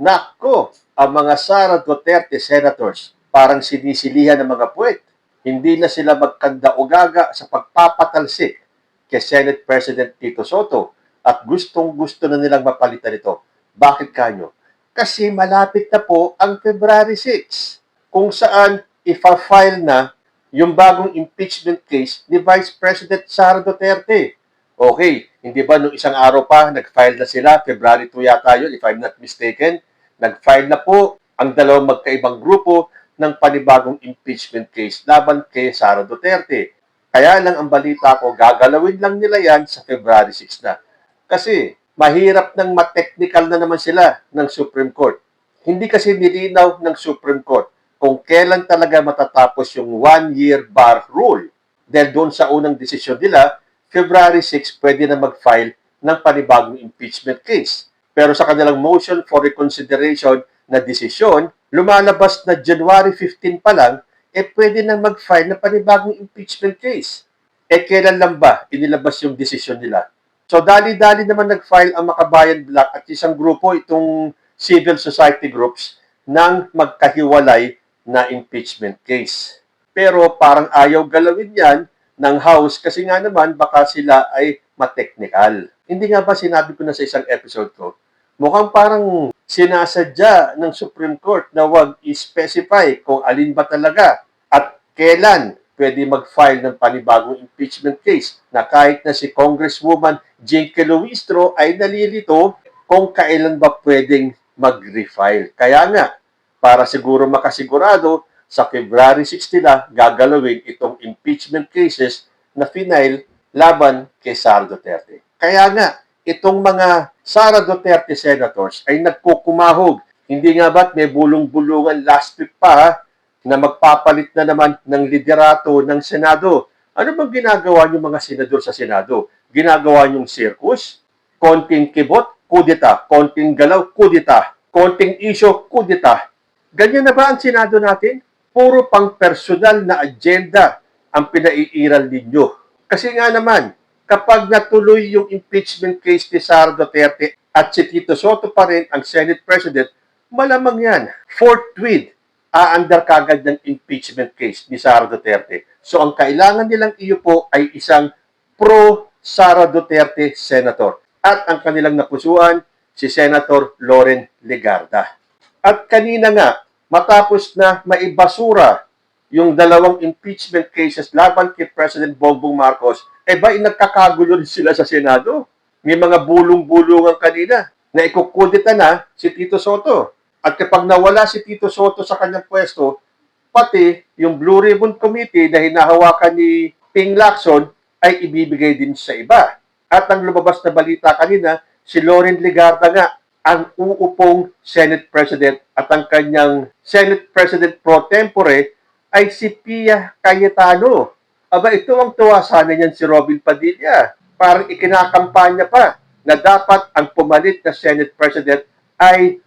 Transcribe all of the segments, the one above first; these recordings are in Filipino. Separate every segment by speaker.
Speaker 1: Nako, ang mga Sara Duterte senators parang sinisilihan ng mga puwet. Hindi na sila magkanda-ugaga sa pagpapatalsik kay Senate President Tito Soto at gustong-gusto na nilang mapalitan ito. Bakit kanyo? Kasi malapit na po ang February 6, kung saan ifa-file na yung bagong impeachment case ni Vice President Sara Duterte. Okay, hindi ba nung isang araw pa, nag-file na sila, February 2 yata yun, if I'm not mistaken, nag-file na po ang dalawang magkaibang grupo ng panibagong impeachment case laban kay Sara Duterte. Kaya lang ang balita ko, gagalawin lang nila yan sa February 6 na. Kasi mahirap nang ma-technical na naman sila ng Supreme Court. Hindi kasi nilinaw ng Supreme Court kung kailan talaga matatapos yung one-year bar rule. Dahil doon sa unang desisyon nila, February 6 pwede na mag-file ng panibagong impeachment case. Pero sa kanilang motion for reconsideration na desisyon, lumalabas na January 15 pa lang, pwede nang mag-file ng panibagong impeachment case. Kailan lang ba inilabas yung desisyon nila? So, dali-dali naman nag-file ang Makabayan Black at isang grupo, itong civil society groups, ng magkahiwalay na impeachment case. Pero parang ayaw galawin yan ng House kasi nga naman baka sila ay matechnical. Hindi nga ba sinabi ko na sa isang episode ko, mukhang parang sinasadya ng Supreme Court na wag i-specify kung alin ba talaga at kailan pwede mag-file ng panibagong impeachment case na kahit na si Congresswoman Jinky Luistro ay nalilito kung kailan ba pwedeng mag-refile. Kaya nga, para siguro makasigurado, sa February 6 nila gagalawin itong impeachment cases na final laban kay Sara Duterte. Kaya nga, itong mga Sara Duterte senators ay nagkukumahog. Hindi nga ba't may bulong-bulungan last week pa na magpapalit na naman ng liderato ng Senado. Ano bang ginagawa yung mga senador sa Senado? Ginagawa yung circus? Konting kibot, kudeta. Konting galaw, kudeta. Konting isyo, kudeta. Ganyan na ba ang Senado natin? Puro pang personal na agenda ang pinaiiral ninyo. Kasi nga naman, kapag natuloy yung impeachment case ni Sara Duterte at si Tito Soto pa rin ang Senate President, malamang yan, forthwith, aandar kagad ng impeachment case ni Sara Duterte. So ang kailangan nilang iupo ay isang pro-Sara Duterte senator. At ang kanilang napusuan, si Senator Loren Legarda. At kanina nga, matapos na maibasura yung dalawang impeachment cases laban kay President Bongbong Marcos, nagkakagulo din sila sa Senado. May mga bulong-bulungan kanina na ikukudita na si Tito Soto. At kapag nawala si Tito Soto sa kanyang pwesto, pati yung Blue Ribbon Committee na hinahawakan ni Ping Lacson ay ibibigay din sa iba. At ang lumabas na balita kanina, si Loren Legarda nga ang uupong Senate President at ang kanyang Senate President pro tempore ay si Pia Cayetano. Aba, ito ang tuwa sana niyan si Robin Padilla. Parang ikinakampanya pa na dapat ang pumalit na Senate President ay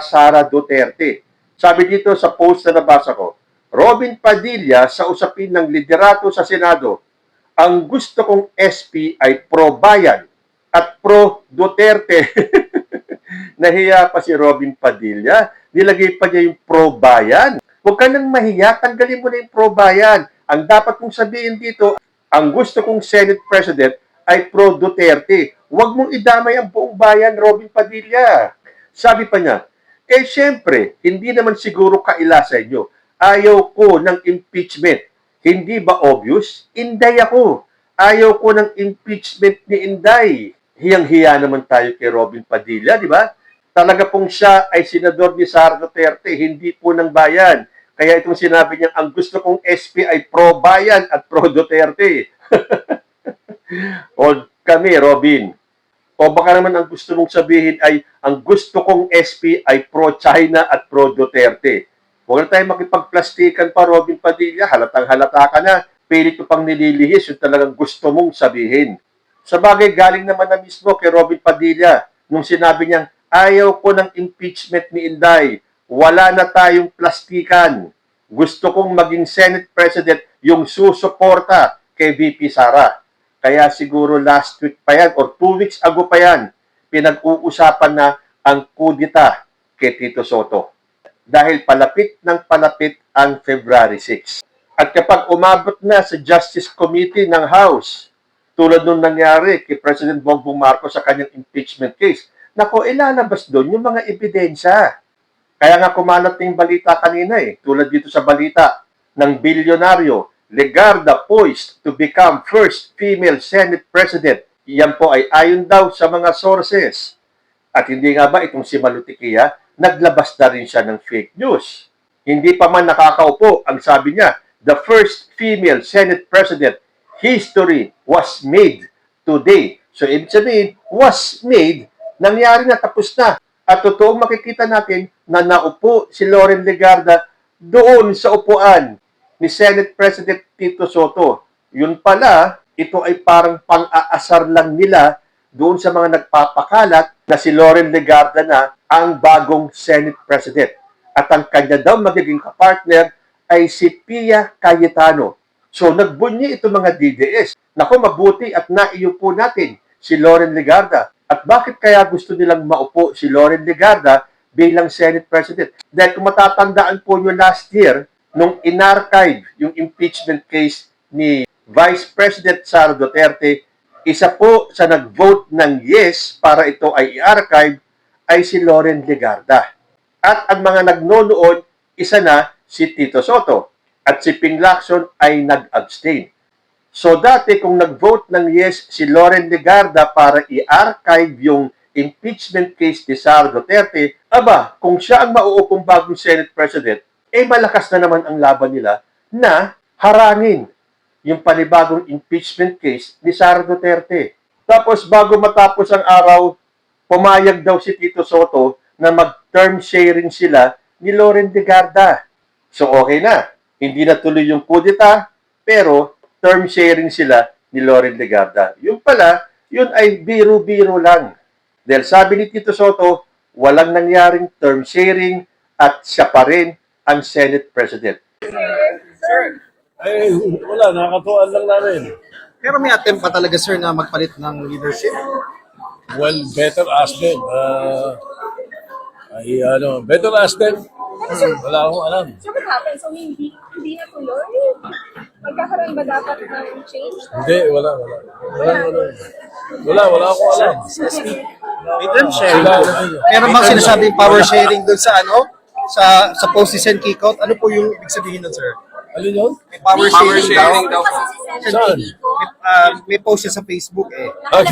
Speaker 1: Sara Duterte. Sabi dito sa post na nabasa ko, Robin Padilla sa usapin ng liderato sa Senado, ang gusto kong SP ay pro-bayan at pro-Duterte. Nahiya pa si Robin Padilla. Nilagay pa niya yung pro-bayan. Huwag ka nang mahiya, tanggalin mo na yung pro-bayan. Ang dapat mong sabihin dito, ang gusto kong Senate President ay pro-Duterte. Huwag mong idamay ang buong bayan, Robin Padilla. Sabi pa niya, syempre, hindi naman siguro kaila sa inyo. Ayaw ko ng impeachment. Hindi ba obvious? Inday ako. Ayaw ko ng impeachment ni Inday. Hiyang-hiya naman tayo kay Robin Padilla, di ba? Talaga pong siya ay senador ni Sara Duterte, hindi po ng bayan. Kaya itong sinabi niya, ang gusto kong SP ay pro-bayan at pro-Duterte. O kami, Robin. O baka naman ang gusto mong sabihin ay, ang gusto kong SP ay pro-China at pro-Duterte. Huwag na tayo makipagplastikan pa, Robin Padilla. Halatang halata ka na. Pilit ko pang nililihis yung talagang gusto mong sabihin. Sa bagay, galing naman na mismo kay Robin Padilla nung sinabi niyang, ayaw ko ng impeachment ni Inday. Wala na tayong plastikan. Gusto kong maging Senate President yung susuporta kay VP Sara. Kaya siguro last week pa yan or 2 weeks ago pa yan, pinag-uusapan na ang kudita kay Tito Soto. Dahil palapit ng palapit ang February 6. At kapag umabot na sa Justice Committee ng House, tulad nung nangyari kay President Bongbong Marcos sa kanyang impeachment case, nako, ilalabas doon yung mga ebidensya. Kaya nga kumalat yung balita kanina tulad dito sa balita ng bilyonaryo, Legarda poised to become first female Senate President. Yan po ay ayon daw sa mga sources. At hindi nga ba itong si Malutikia, naglabas na rin siya ng fake news. Hindi pa man nakakaupo, ang sabi niya, the first female Senate President, history was made today. So ibig sabihin, was made, nangyari na, tapos na. At totoong makikita natin na naupo si Loren Legarda doon sa upuan ni Senate President Tito Soto. Yun pala, ito ay parang pang-aasar lang nila doon sa mga nagpapakalat na si Loren Legarda na ang bagong Senate President. At ang kanya daw magiging kapartner ay si Pia Cayetano. So nagbunyi ito mga DDS. Naku, mabuti at naiupo natin si Loren Legarda. At bakit kaya gusto nilang maupo si Loren Legarda bilang Senate President? Dahil kung matatandaan po nyo last year, nung in-archive yung impeachment case ni Vice President Sara Duterte, isa po sa nag-vote ng yes para ito ay i-archive ay si Loren Legarda. At ang mga nagnonood, isa na si Tito Soto. At si Ping Lacson ay nag-abstain. So dati kung nag-vote ng yes si Loren Legarda para i-archive yung impeachment case ni Sara Duterte, aba, kung siya ang mauupong bagong Senate President, malakas na naman ang laban nila na harangin yung panibagong impeachment case ni Sara Duterte. Tapos bago matapos ang araw, pumayag daw si Tito Soto na mag-term sharing sila ni Loren Legarda. So okay na, hindi na tuloy yung kudeta, pero term sharing sila ni Loren Legarda. Yung pala, yun ay biro-biro lang. Dahil sabi ni Tito Soto, walang nangyaring term sharing at siya pa rin ang Senate President.
Speaker 2: Sir, ay wala, nakakatuwaan lang namin.
Speaker 3: Pero may attempt pa talaga, sir, na magpalit ng leadership?
Speaker 2: Well, better ask them. Better ask them. Wala akong alam.
Speaker 4: So what happened? So hindi na tuloy? Magkakaroon ba dapat ng change?
Speaker 2: Hindi, wala. Wala akong alam.
Speaker 3: May term sharing.
Speaker 2: Sila-
Speaker 3: Meron bang sinasabing power sharing doon sa sa post ni Sen Kikot? Ano po yung ibig sabihin nun, sir?
Speaker 2: Alin yun?
Speaker 3: May power sharing daw.
Speaker 2: Saan?
Speaker 3: May post siya sa Facebook
Speaker 2: Ah,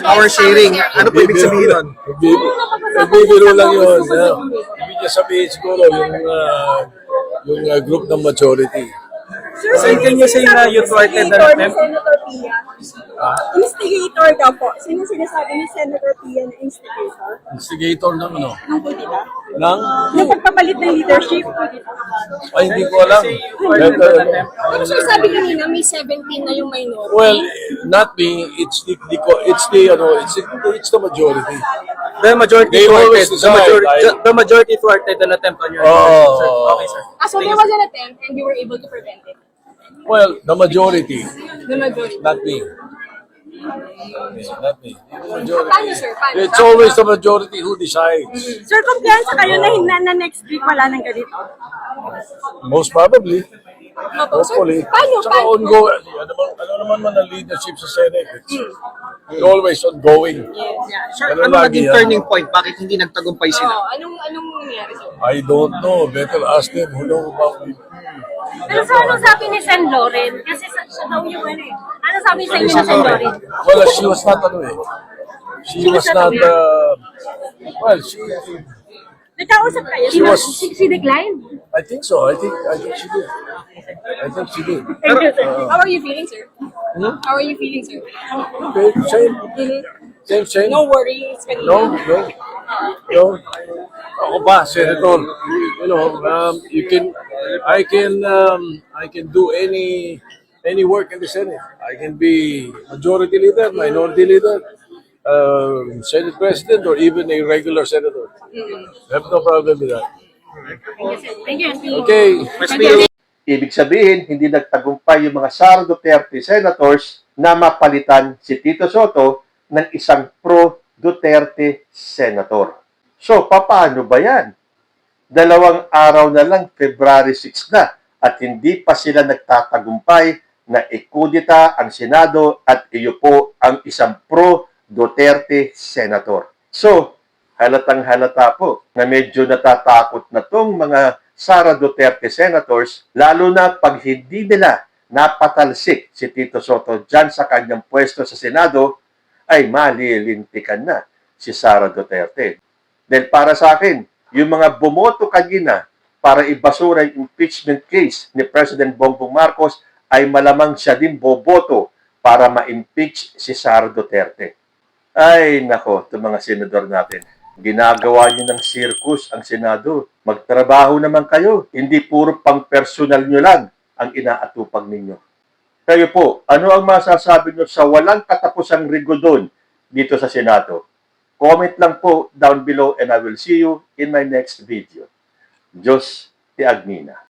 Speaker 3: Power sharing. Ano po ibig sabihin nun?
Speaker 2: Nagbibiro lang yun. Ibig niya sabihin siguro yung group ng majority.
Speaker 4: Sir,
Speaker 3: can you say na you thwarted the attempt?
Speaker 4: Senator Pia. Instigator daw po. Sino sinasabi ni Senator Pia na instigator?
Speaker 2: Instigator ng ano?
Speaker 4: Nung kudita?
Speaker 2: Ng?
Speaker 4: Yung pagpapalit ng leadership kudita.
Speaker 2: Ay, hindi ko alam.
Speaker 4: Ano sinasabi kanina? May 17 na yung minority.
Speaker 2: Well, not me. It's the majority.
Speaker 3: The majority
Speaker 2: They always
Speaker 3: thwarted.
Speaker 2: decide.
Speaker 3: The majority thwarted an attempt on your
Speaker 2: Oh.
Speaker 3: Okay, sir.
Speaker 4: So there was an attempt and you were able to prevent it?
Speaker 2: Well, the majority,
Speaker 4: The majority.
Speaker 2: not me. Not me. The majority.
Speaker 4: Paano, sir? Paano?
Speaker 2: It's always the majority who decides.
Speaker 4: Sir, kumpiyansa kayo na next week wala nang ganito?
Speaker 2: Most probably.
Speaker 4: Opo, sir.
Speaker 2: Hopefully.
Speaker 4: Paano?
Speaker 2: Saka ongoing. Ano naman man ang leadership sa Senate? It's always ongoing.
Speaker 3: Sir,
Speaker 2: Ano
Speaker 3: ano
Speaker 2: lagi
Speaker 3: naging
Speaker 2: yan?
Speaker 3: turning point? Bakit hindi nagtagumpay sila?
Speaker 4: Anong nangyari, sir?
Speaker 2: I don't know. Better ask them who know about it.
Speaker 5: Pero so, anong sabi ni Sen. Loren? Kasi siya daw yung ano eh. Ano sabi sa inyo ni Sen. Loren?
Speaker 2: Well, she was not She was not, well,
Speaker 4: Nagkausap kayo?
Speaker 2: She was,
Speaker 5: She declined?
Speaker 2: I think so. I think she did.
Speaker 4: Thank you, sir. How are you feeling, sir? How are you feeling, sir?
Speaker 2: Okay, same.
Speaker 4: No worries.
Speaker 2: No. Ako ba, Senator? I can do any work in the Senate. I can be majority leader, minority leader, Senate President, or even a regular senator. I have no problem with that.
Speaker 5: Thank you.
Speaker 2: Okay.
Speaker 1: Ibig sabihin, hindi nagtagumpay yung mga Sara Duterte senators na mapalitan si Tito Soto ng isang pro-Duterte senator. So, paano ba yan? 2 araw na lang, February 6 na, at hindi pa sila nagtatagumpay na ikudita ang Senado at iyo po ang isang pro-Duterte senator. So, halatang halata po na medyo natatakot na tong mga Sara Duterte senators, lalo na pag hindi nila napatalsik si Tito Soto dyan sa kanyang pwesto sa Senado, ay malilintikan na si Sara Duterte. Dahil para sa akin, yung mga bumoto kanina para ibasura yung impeachment case ni President Bongbong Marcos ay malamang siya din boboto para ma-impeach si Sara Duterte. Ay, nako, itong mga senador natin. Ginagawa niyo ng circus ang Senado. Magtrabaho naman kayo. Hindi puro pang-personal nyo lang ang inaatupag ninyo. Kayo po, ano ang masasabi nyo sa walang katapusang rigodon dito sa Senado? Comment lang po down below and I will see you in my next video. Diyos ti Agnina.